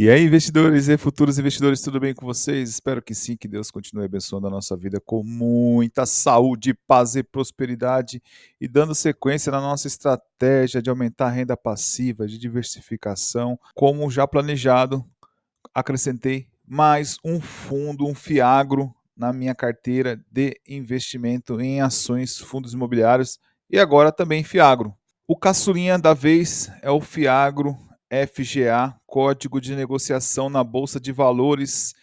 E aí, investidores e futuros investidores, tudo bem com vocês? Espero que sim, que Deus continue abençoando a nossa vida com muita saúde, paz e prosperidade e dando sequência na nossa estratégia de aumentar a renda passiva, de diversificação. Como já planejado, acrescentei mais um fundo, um fiagro na minha carteira de investimento em ações, fundos imobiliários e agora também fiagro. O caçulinha da vez é o fiagro FGA, Código de Negociação na Bolsa de Valores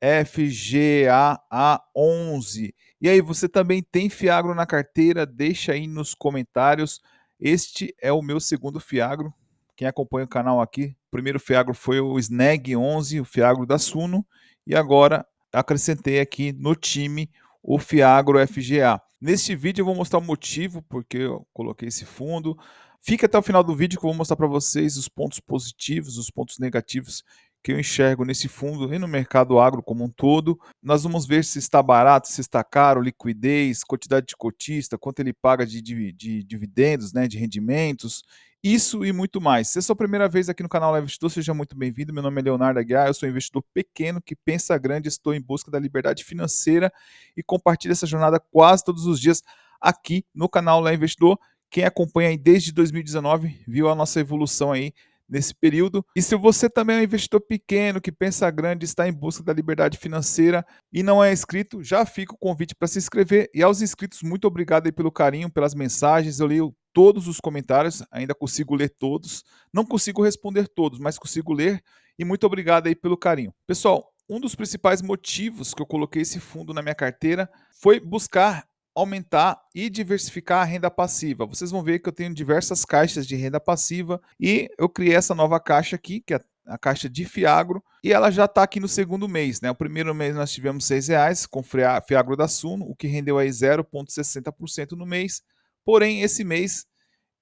FGAA11. E aí, você também tem fiagro na carteira? Deixa aí nos comentários. Este é o meu segundo fiagro. Quem acompanha o canal aqui, o primeiro fiagro foi o Snag 11, o fiagro da Suno, e agora acrescentei aqui no time o fiagro FGA. Neste vídeo eu vou mostrar o motivo porque eu coloquei esse fundo. Fica até o final do vídeo que eu vou mostrar para vocês os pontos positivos, os pontos negativos que eu enxergo nesse fundo e no mercado agro como um todo. Nós vamos ver se está barato, se está caro, liquidez, quantidade de cotista, quanto ele paga de dividendos, né, de rendimentos, isso e muito mais. Se é a sua primeira vez aqui no canal Live Investidor, seja muito bem-vindo. Meu nome é Leonardo Aguiar, eu sou um investidor pequeno que pensa grande, estou em busca da liberdade financeira e compartilho essa jornada quase todos os dias aqui no canal Live Investidor. Quem acompanha aí desde 2019 viu a nossa evolução aí nesse período. E se você também é um investidor pequeno que pensa grande, está em busca da liberdade financeira e não é inscrito, já fica o convite para se inscrever. E aos inscritos, muito obrigado aí pelo carinho, pelas mensagens. Eu leio todos os comentários, ainda consigo ler todos. Não consigo responder todos, mas consigo ler. E muito obrigado aí pelo carinho. Pessoal, um dos principais motivos que eu coloquei esse fundo na minha carteira foi buscar aumentar e diversificar a renda passiva. Vocês vão ver que eu tenho diversas caixas de renda passiva e eu criei essa nova caixa aqui, que é a caixa de fiagro, e ela já está aqui no segundo mês, né? O primeiro mês nós tivemos R$ 6 com fiagro da Suno, o que rendeu aí 0,60% no mês. Porém, esse mês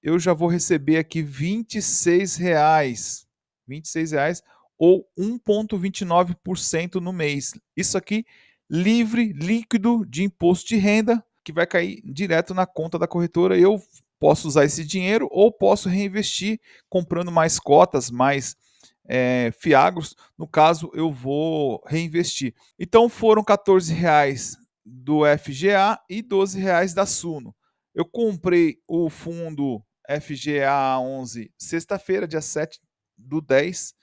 eu já vou receber aqui R$ 26, R$ 26 ou 1,29% no mês. Isso aqui livre, líquido de imposto de renda, que vai cair direto na conta da corretora. Eu posso usar esse dinheiro ou posso reinvestir comprando mais cotas, mais fiagros. No caso, eu vou reinvestir. Então foram R$ 14 do FGA e R$ 12 da Suno. Eu comprei o fundo FGA11 sexta-feira, dia 7/10,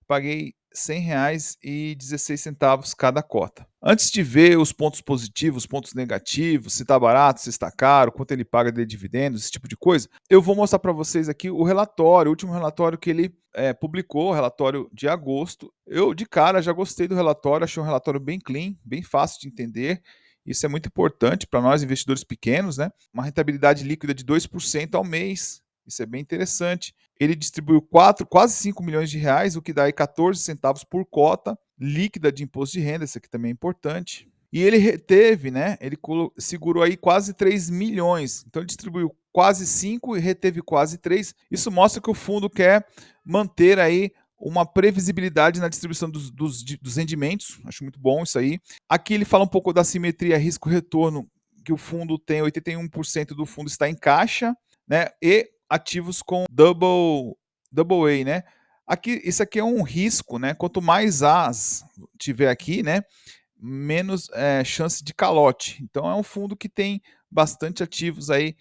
paguei R$ 100,16 cada cota. Antes de ver os pontos positivos, os pontos negativos, se está barato, se está caro, quanto ele paga de dividendos, esse tipo de coisa, eu vou mostrar para vocês aqui o relatório, o último relatório que ele publicou, o relatório de agosto. Eu, de cara, já gostei do relatório, achei um relatório bem clean, bem fácil de entender. Isso é muito importante para nós, investidores pequenos, né? Uma rentabilidade líquida de 2% ao mês. Isso é bem interessante. Ele distribuiu quase 5 milhões de reais, o que dá aí 14 centavos por cota líquida de imposto de renda. Isso aqui também é importante. E ele reteve, né? Ele segurou aí quase 3 milhões. Então ele distribuiu quase 5 e reteve quase 3. Isso mostra que o fundo quer manter aí uma previsibilidade na distribuição dos rendimentos. Acho muito bom isso aí. Aqui ele fala um pouco da simetria risco-retorno, que o fundo tem 81% do fundo está em caixa, né? E ativos com double A, né? Aqui, isso aqui é um risco, né? Quanto mais As tiver aqui, né? Menos chance de calote. Então é um fundo que tem bastante ativos aí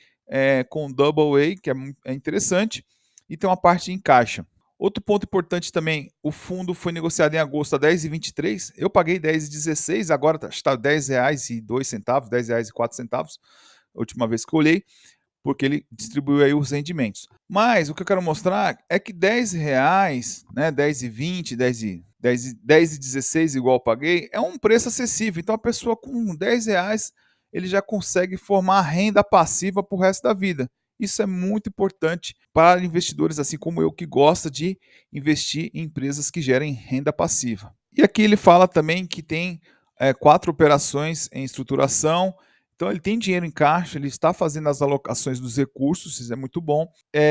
com double A, que é interessante, e tem uma parte em caixa. Outro ponto importante também, o fundo foi negociado em agosto a R$ 10,23. Eu paguei R$ 10,16, agora está R$ 10,02, R$ 10,04, a última vez que eu olhei, porque ele distribuiu aí os rendimentos. Mas o que eu quero mostrar é que R$ 10, né, 10,20, 10,16 igual eu paguei, é um preço acessível. Então a pessoa com R$ 10 ele já consegue formar renda passiva para o resto da vida. Isso é muito importante para investidores assim como eu que gosta de investir em empresas que gerem renda passiva. E aqui ele fala também que tem 4 operações em estruturação. Então ele tem dinheiro em caixa, ele está fazendo as alocações dos recursos, isso é muito bom.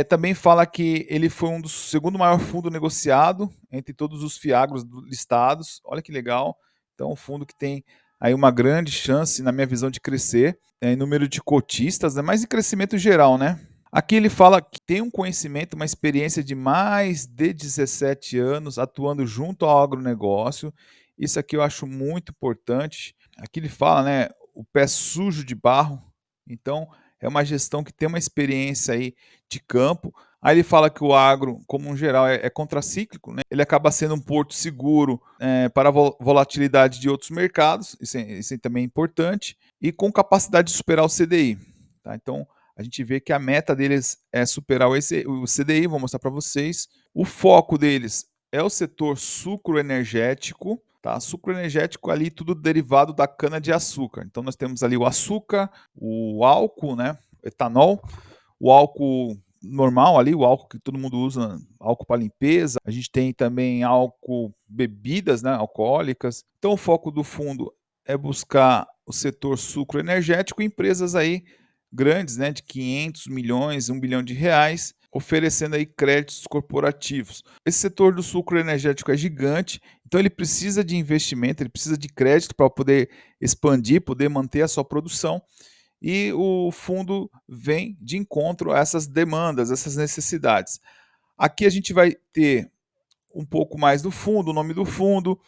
Também fala que ele foi um dos segundo maior fundo negociado entre todos os fiagros listados. Olha que legal. Então um fundo que tem aí uma grande chance, na minha visão, de crescer em número de cotistas, né? Mas em crescimento geral, né? Aqui ele fala que tem um conhecimento, uma experiência de mais de 17 anos atuando junto ao agronegócio. Isso aqui eu acho muito importante. Aqui ele fala, né, o pé sujo de barro. Então, é uma gestão que tem uma experiência aí de campo. Aí ele fala que o agro, como um geral, é contracíclico, né? Ele acaba sendo um porto seguro para a volatilidade de outros mercados, isso também é importante, e com capacidade de superar o CDI. Tá? Então, a gente vê que a meta deles é superar o CDI, vou mostrar para vocês. O foco deles é o setor sucroenergético, tá? Sucroenergético ali tudo derivado da cana de açúcar. Então nós temos ali o açúcar, o álcool, né? Etanol, o álcool normal ali, o álcool que todo mundo usa, álcool para limpeza. A gente tem também álcool, bebidas, né, alcoólicas. Então o foco do fundo é buscar o setor sucroenergético, empresas aí grandes, né, de 500 milhões, 1 bilhão de reais, oferecendo aí créditos corporativos. Esse setor do sucro energético é gigante, então ele precisa de investimento, ele precisa de crédito para poder expandir, poder manter a sua produção, e o fundo vem de encontro a essas demandas, essas necessidades. Aqui a gente vai ter um pouco mais do fundo, o nome do fundo,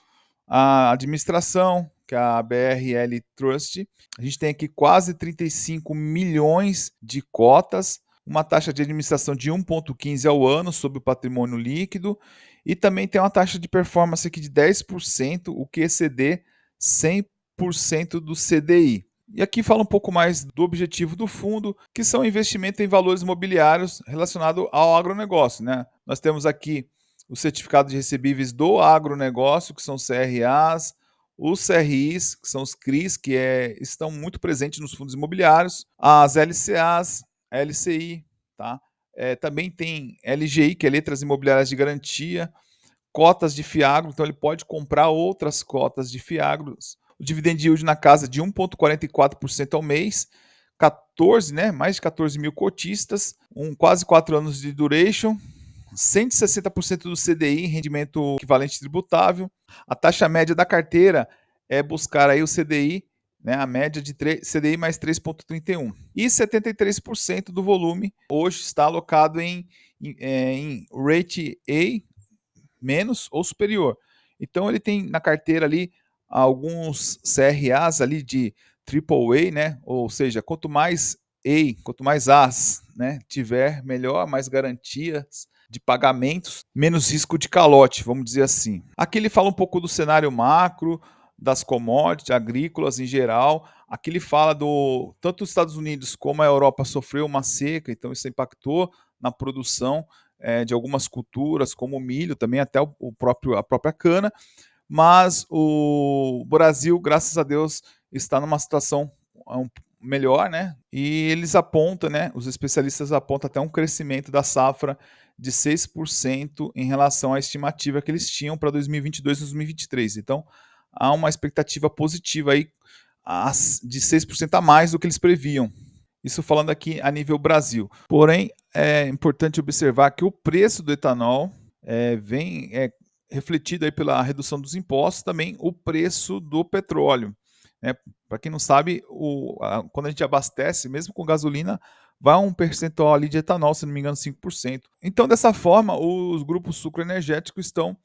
a administração, que é a BRL Trust. A gente tem aqui quase 35 milhões de cotas, uma taxa de administração de 1,15 ao ano sobre o patrimônio líquido, e também tem uma taxa de performance aqui de 10%, o que exceder 100% do CDI. E aqui fala um pouco mais do objetivo do fundo, que são investimento em valores imobiliários relacionado ao agronegócio, né? Nós temos aqui os certificados de recebíveis do agronegócio, que são os CRAs, os CRIs, que são os CRIs, que estão muito presentes nos fundos imobiliários, as LCAs, LCI, tá? Também tem LGI, que é Letras Imobiliárias de Garantia, cotas de Fiagro, então ele pode comprar outras cotas de Fiagros. O dividend yield na casa de 1,44% ao mês, 14, né, mais de 14 mil cotistas, quase 4 anos de duration, 160% do CDI em rendimento equivalente tributável. A taxa média da carteira é buscar aí o CDI, né, a média de CDI mais 3,31. E 73% do volume hoje está alocado em rate A menos ou superior. Então ele tem na carteira ali alguns CRAs ali de AAA, né? Ou seja, quanto mais As, né, tiver, melhor, mais garantias de pagamentos, menos risco de calote, vamos dizer assim. Aqui ele fala um pouco do cenário macro, das commodities agrícolas em geral. Aqui ele fala do tanto os Estados Unidos como a Europa sofreu uma seca, então isso impactou na produção de algumas culturas, como o milho, também até a própria cana, mas o Brasil, graças a Deus, está numa situação melhor, né? E eles apontam, né? Os especialistas apontam até um crescimento da safra de 6% em relação à estimativa que eles tinham para 2022 e 2023. Então, há uma expectativa positiva aí de 6% a mais do que eles previam. Isso falando aqui a nível Brasil. Porém, é importante observar que o preço do etanol vem refletido aí pela redução dos impostos, também o preço do petróleo. Né? Para quem não sabe, quando a gente abastece, mesmo com gasolina, vai um percentual ali de etanol, se não me engano, 5%. Então, dessa forma, os grupos sucroenergéticos estão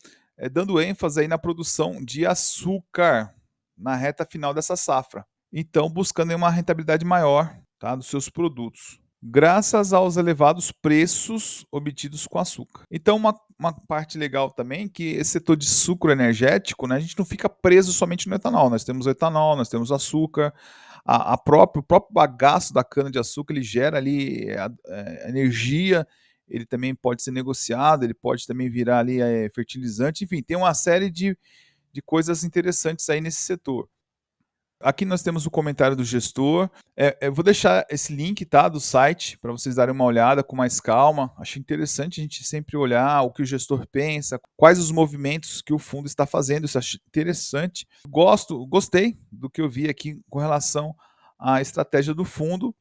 dando ênfase aí na produção de açúcar na reta final dessa safra. Então, buscando uma rentabilidade maior, tá, dos seus produtos, graças aos elevados preços obtidos com açúcar. Então, uma parte legal também que esse setor de sucro energético, né, a gente não fica preso somente no etanol. Nós temos o etanol, nós temos o açúcar, o próprio bagaço da cana-de-açúcar, ele gera ali energia, ele também pode ser negociado, ele pode também virar ali fertilizante, enfim, tem uma série de coisas interessantes aí nesse setor. Aqui nós temos o comentário do gestor. Eu vou deixar esse link, tá, do site para vocês darem uma olhada com mais calma. Acho interessante a gente sempre olhar o que o gestor pensa, quais os movimentos que o fundo está fazendo. Isso acho interessante. Gostei do que eu vi aqui com relação à estratégia do fundo.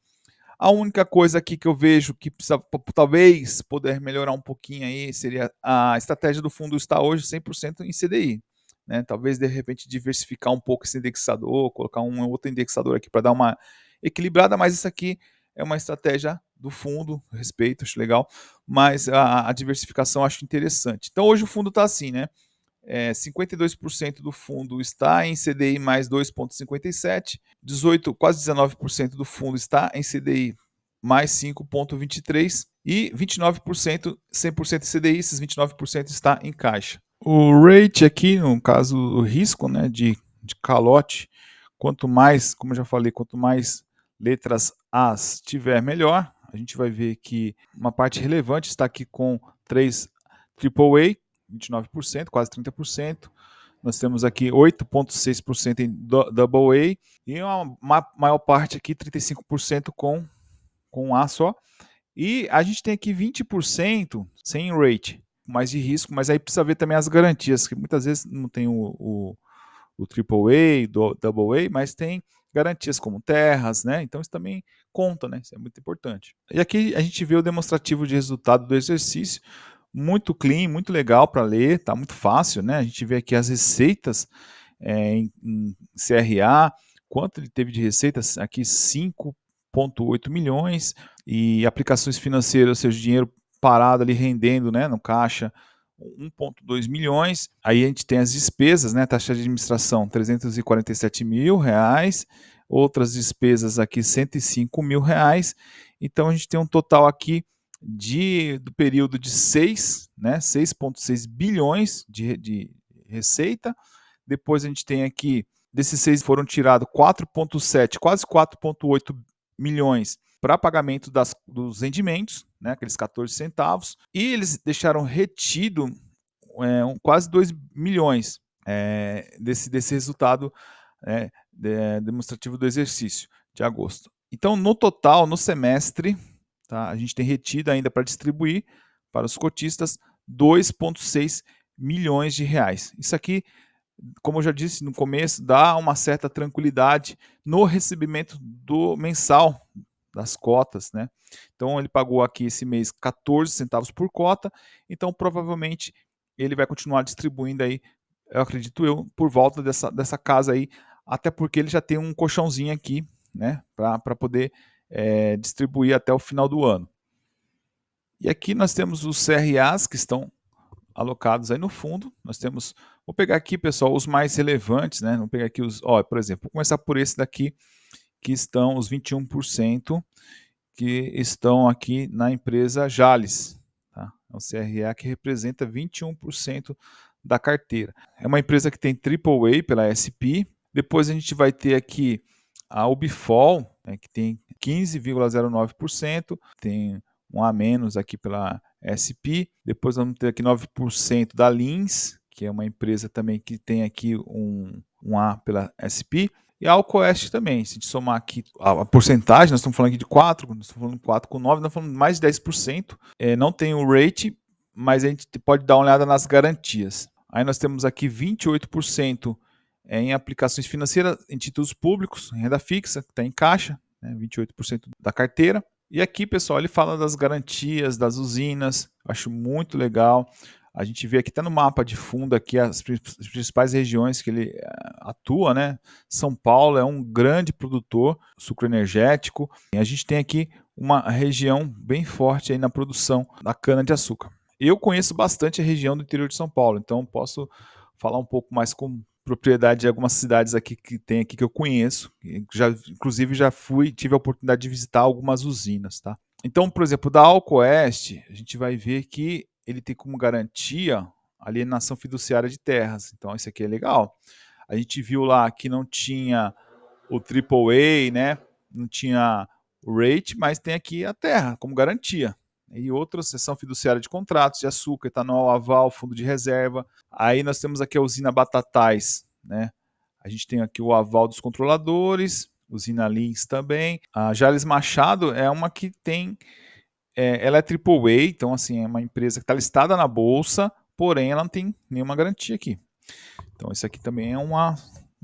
A única coisa aqui que eu vejo que precisa talvez poder melhorar um pouquinho aí seria a estratégia do fundo está hoje 100% em CDI. Né? Talvez de repente diversificar um pouco esse indexador, colocar um outro indexador aqui para dar uma equilibrada, mas isso aqui é uma estratégia do fundo, respeito, acho legal, mas a diversificação acho interessante. Então hoje o fundo está assim, né? 52% do fundo está em CDI mais 2,57, 18, quase 19% do fundo está em CDI mais 5,23 e 29%, 100% CDI, esses 29% está em caixa. O rate aqui, no caso, o risco, né, de calote, quanto mais, como eu já falei, quanto mais letras As tiver, melhor. A gente vai ver que uma parte relevante está aqui com 3 AAA, 29%, quase 30%. Nós temos aqui 8,6% em AA e uma maior parte aqui, 35% com A só. E a gente tem aqui 20% sem rate, mais de risco, mas aí precisa ver também as garantias, que muitas vezes não tem o AAA, do AA, mas tem garantias como terras, né? Então isso também conta, né? Isso é muito importante. E aqui a gente vê o demonstrativo de resultado do exercício, muito clean, muito legal para ler, tá muito fácil, né? A gente vê aqui as receitas em CRA, quanto ele teve de receitas, aqui 5,8 milhões, e aplicações financeiras, ou seja, dinheiro parado ali rendendo, né, no caixa, 1,2 milhões. Aí a gente tem as despesas, né, taxa de administração, 347 mil reais, outras despesas aqui, 105 mil reais. Então a gente tem um total aqui do período de 6, né, 6,6 bilhões de receita. Depois a gente tem aqui, desses 6 foram tirados 4,7, quase 4,8 milhões para pagamento dos rendimentos, né, aqueles 14 centavos, e eles deixaram retido quase 2 milhões desse resultado demonstrativo do exercício de agosto. Então, no total, no semestre, tá, a gente tem retido ainda para distribuir para os cotistas 2,6 milhões de reais. Isso aqui, como eu já disse no começo, dá uma certa tranquilidade no recebimento do mensal das cotas, né? Então ele pagou aqui esse mês 14 centavos por cota, então provavelmente ele vai continuar distribuindo aí, eu acredito eu, por volta dessa casa aí, até porque ele já tem um colchãozinho aqui, né, para poder distribuir até o final do ano. E aqui nós temos os CRAs que estão alocados aí no fundo. Nós temos, vou pegar aqui, pessoal, os mais relevantes, né? Vou pegar aqui por exemplo, vou começar por esse daqui, que estão os 21% que estão aqui na empresa Jales. Tá? É um CRA que representa 21% da carteira. É uma empresa que tem AAA pela SP. Depois a gente vai ter aqui a Ubifol, né, que tem 15,09%, tem um a menos aqui pela SP. Depois vamos ter aqui 9% da Lins, que é uma empresa também que tem aqui um A pela SP. E a Alcoeste também, se a gente somar aqui a porcentagem, nós estamos falando aqui de 4, nós estamos falando 4 com 9, nós estamos falando de mais de 10%. Não tem o rate, mas a gente pode dar uma olhada nas garantias. Aí nós temos aqui 28% em aplicações financeiras, em títulos públicos, em renda fixa, que está em caixa, né, 28% da carteira. E aqui, pessoal, ele fala das garantias, das usinas, acho muito legal. A gente vê aqui, está no mapa de fundo aqui, as principais regiões que ele atua, né? São Paulo é um grande produtor sucro energético. E a gente tem aqui uma região bem forte aí na produção da cana-de-açúcar. Eu conheço bastante a região do interior de São Paulo, então posso falar um pouco mais com propriedade de algumas cidades aqui que tem aqui que eu conheço. Inclusive já tive a oportunidade de visitar algumas usinas, tá? Então, por exemplo, da Alcoeste, a gente vai ver que ele tem como garantia a alienação fiduciária de terras. Então, isso aqui é legal. A gente viu lá que não tinha o AAA, né? Não tinha o rate, mas tem aqui a terra como garantia. E outra seção fiduciária de contratos de açúcar, etanol, aval, fundo de reserva. Aí nós temos aqui a usina Batatais, né? A gente tem aqui o aval dos controladores, usina Lins também. A Jales Machado é uma que tem ela é AAA, então assim, é uma empresa que está listada na bolsa, porém ela não tem nenhuma garantia aqui. Então isso aqui também é uma...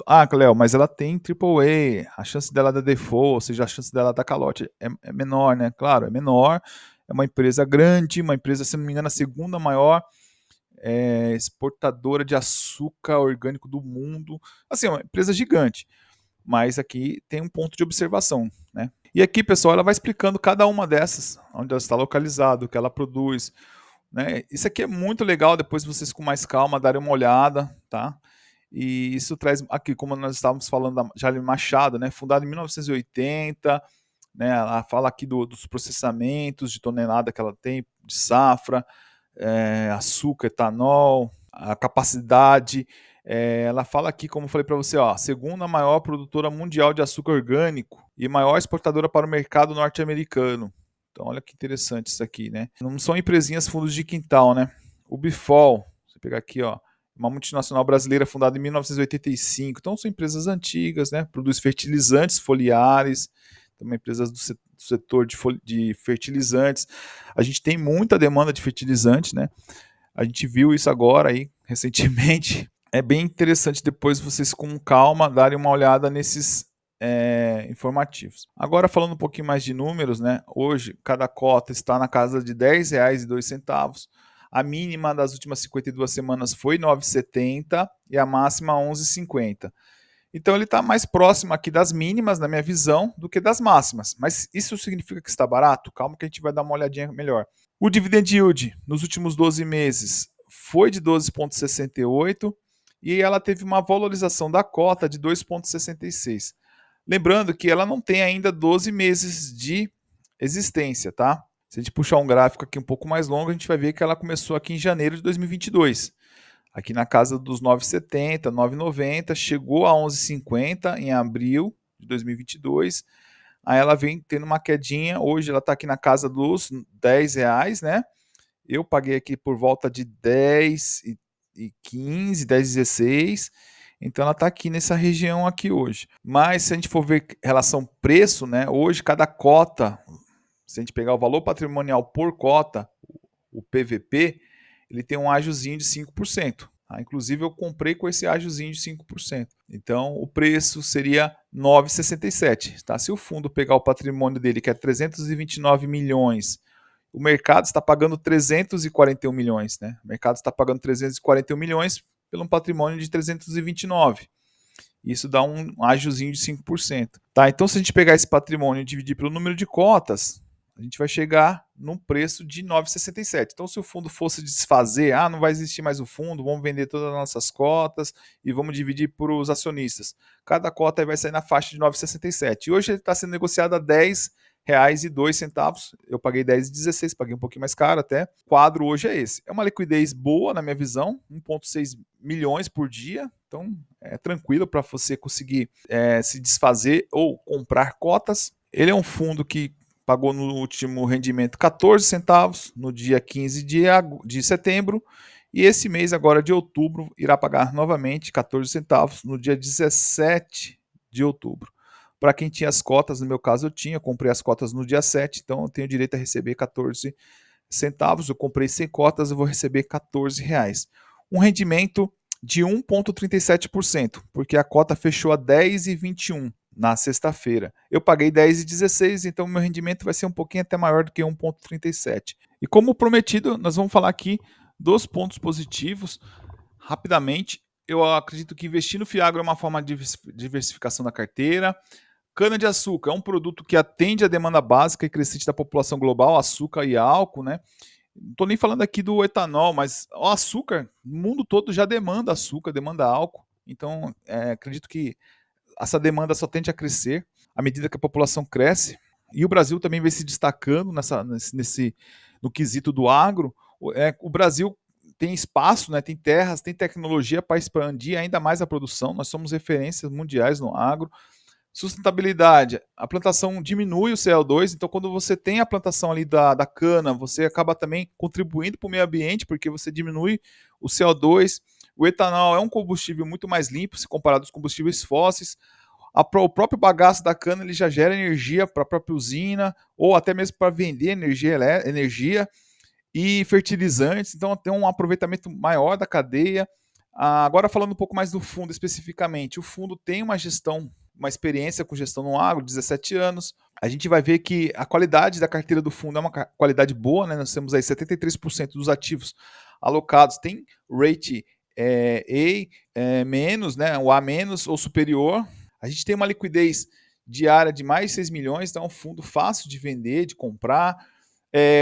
Ah, Léo, mas ela tem AAA, a chance dela dar default, ou seja, a chance dela dar calote é menor, né? Claro, é menor, é uma empresa grande, uma empresa, se não me engano, a segunda maior exportadora de açúcar orgânico do mundo. Assim, é uma empresa gigante. mas aqui tem um ponto de observação, né? E aqui, pessoal, ela vai explicando cada uma dessas, onde ela está localizada, o que ela produz, né? Isso aqui é muito legal, depois vocês com mais calma darem uma olhada, tá? E isso traz aqui, como nós estávamos falando da Jalil Machado, né? Fundada em 1980, né? Ela fala aqui dos processamentos de tonelada que ela tem de safra, açúcar, etanol, a capacidade. Ela fala aqui, como eu falei para você, ó, segunda maior produtora mundial de açúcar orgânico e maior exportadora para o mercado norte-americano. Então, olha que interessante isso aqui, né? Não são empresinhas fundos de quintal, né? O Bifol, você pegar aqui, ó, uma multinacional brasileira fundada em 1985. Então, são empresas antigas, né? Produz fertilizantes foliares, também empresas do setor de fertilizantes. A gente tem muita demanda de fertilizantes, né? A gente viu isso agora aí, recentemente. É bem interessante depois vocês com calma darem uma olhada nesses informativos. Agora falando um pouquinho mais de números, né? Hoje cada cota está na casa de R$10,02. A mínima das últimas 52 semanas foi 9,70 e a máxima 11,50. Então ele está mais próximo aqui das mínimas, na minha visão, do que das máximas. Mas isso significa que está barato? Calma que a gente vai dar uma olhadinha melhor. O dividend yield nos últimos 12 meses foi de 12,68 e ela teve uma valorização da cota de 2,66. Lembrando que ela não tem ainda 12 meses de existência, tá? Se a gente puxar um gráfico aqui um pouco mais longo, a gente vai ver que ela começou aqui em janeiro de 2022. Aqui na casa dos 9,70, 9,90, chegou a 11,50 em abril de 2022. Aí ela vem tendo uma quedinha, hoje ela está aqui na casa dos R$10, né? Eu paguei aqui por volta de 10,15, 10,16. Então ela está aqui nessa região aqui hoje. Mas se a gente for ver relação preço, né? Hoje cada cota, se a gente pegar o valor patrimonial por cota, o PVP, ele tem um agiozinho de 5%. Tá? Inclusive eu comprei com esse agiozinho de 5%. Então o preço seria 9,67. Tá? Se o fundo pegar o patrimônio dele, que é 329 milhões, o mercado está pagando 341 milhões. Né? O mercado está pagando 341 milhões pelo um patrimônio de 329. Isso dá um agiozinho de 5%. Tá? Então, se a gente pegar esse patrimônio e dividir pelo número de cotas, a gente vai chegar num preço de 9,67. Então, se o fundo fosse desfazer, não vai existir mais o fundo, vamos vender todas as nossas cotas e vamos dividir para os acionistas. Cada cota aí vai sair na faixa de 9,67. E hoje ele está sendo negociado a R$10,02. Eu paguei 10,16, paguei um pouquinho mais caro até. O quadro hoje é esse. É uma liquidez boa, na minha visão, 1,6 milhões por dia. Então, é tranquilo para você conseguir se desfazer ou comprar cotas. Ele é um fundo que pagou no último rendimento 14 centavos no dia 15 de setembro e esse mês agora de outubro irá pagar novamente 14 centavos no dia 17 de outubro. Para quem tinha as cotas, no meu caso eu comprei as cotas no dia 7, então eu tenho direito a receber 14 centavos. Eu comprei 100 cotas, eu vou receber R$14. Um rendimento de 1,37%, porque a cota fechou a 10,21 na sexta-feira. Eu paguei 10,16, então meu rendimento vai ser um pouquinho até maior do que 1,37. E como prometido, nós vamos falar aqui dos pontos positivos rapidamente. Eu acredito que investir no Fiagro é uma forma de diversificação da carteira. Cana-de-açúcar é um produto que atende à demanda básica e crescente da população global, açúcar e álcool, né? Não estou nem falando aqui do etanol, mas o açúcar, o mundo todo já demanda açúcar, demanda álcool. Então, acredito que essa demanda só tende a crescer à medida que a população cresce. E o Brasil também vem se destacando no quesito do agro. O Brasil tem espaço, né, tem terras, tem tecnologia para expandir ainda mais a produção. Nós somos referências mundiais no agro. Sustentabilidade, a plantação diminui o CO2, então quando você tem a plantação ali da cana, você acaba também contribuindo para o meio ambiente, porque você diminui o CO2. O etanol é um combustível muito mais limpo se comparado aos combustíveis fósseis. O próprio bagaço da cana ele já gera energia para a própria usina, ou até mesmo para vender energia e fertilizantes, então tem um aproveitamento maior da cadeia. Agora falando um pouco mais do fundo especificamente, o fundo tem uma experiência com gestão no agro, 17 anos. A gente vai ver que a qualidade da carteira do fundo é uma qualidade boa, né? Nós temos aí 73% dos ativos alocados tem rate menos, né? O A- ou superior. A gente tem uma liquidez diária de mais de 6 milhões, então é um fundo fácil de vender, de comprar.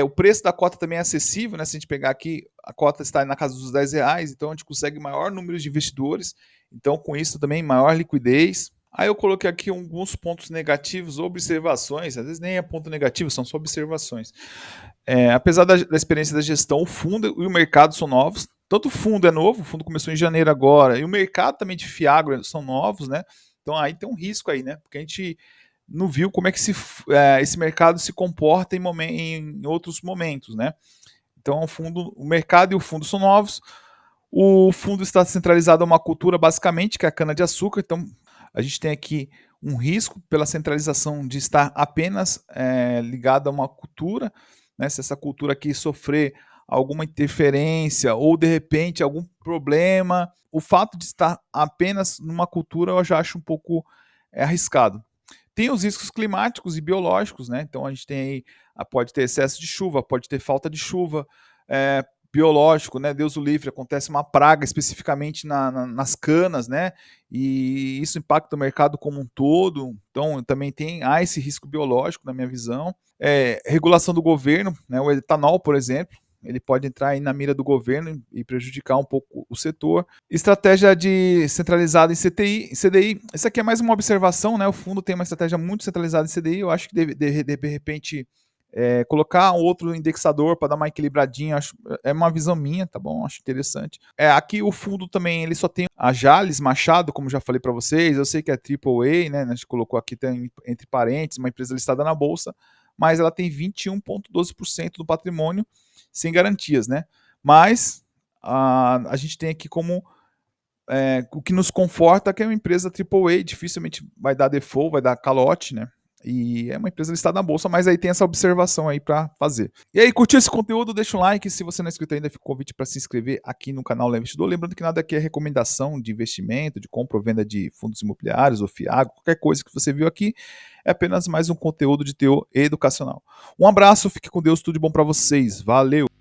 O preço da cota também é acessível, né? Se a gente pegar aqui, a cota está na casa dos R$ 10, então a gente consegue maior número de investidores, então com isso também maior liquidez. Aí eu coloquei aqui alguns pontos negativos, observações, às vezes nem é ponto negativo, são só observações. Apesar da experiência da gestão, o fundo e o mercado são novos. Tanto o fundo é novo, o fundo começou em janeiro agora, e o mercado também de Fiagro são novos, né? Então aí tem um risco aí, né? Porque a gente não viu como é que esse mercado se comporta em outros momentos, né? Então o mercado e o fundo são novos. O fundo está centralizado a uma cultura basicamente, que é a cana-de-açúcar. Então a gente tem aqui um risco pela centralização de estar apenas ligado a uma cultura, né? Se essa cultura aqui sofrer alguma interferência ou de repente algum problema, o fato de estar apenas numa cultura eu já acho um pouco arriscado. Tem os riscos climáticos e biológicos, né? Então a gente tem aí, pode ter excesso de chuva, pode ter falta de chuva, biológico, né? Deus o livre, acontece uma praga especificamente nas canas, né? E isso impacta o mercado como um todo. Então também há esse risco biológico na minha visão. Regulação do governo, né? O etanol, por exemplo, ele pode entrar aí na mira do governo e prejudicar um pouco o setor. Estratégia centralizada em CDI. Isso aqui é mais uma observação, né? O fundo tem uma estratégia muito centralizada em CDI. Eu acho que de repente colocar outro indexador para dar uma equilibradinha, é uma visão minha, tá bom? Acho interessante. Aqui o fundo também ele só tem a Jales Machado, como já falei para vocês. Eu sei que é AAA, né? A gente colocou aqui entre parênteses, uma empresa listada na bolsa, mas ela tem 21,12% do patrimônio sem garantias, né? Mas a gente tem aqui como o que nos conforta que é uma empresa AAA, dificilmente vai dar default, vai dar calote, né? E é uma empresa listada na bolsa, mas aí tem essa observação aí para fazer. E aí, curtiu esse conteúdo? Deixa um like. Se você não é inscrito ainda, fica o convite para se inscrever aqui no canal Leve Investidor. Lembrando que nada aqui é recomendação de investimento, de compra ou venda de fundos imobiliários ou FIAGO, qualquer coisa que você viu aqui é apenas mais um conteúdo de teor educacional. Um abraço, fique com Deus, tudo de bom para vocês. Valeu!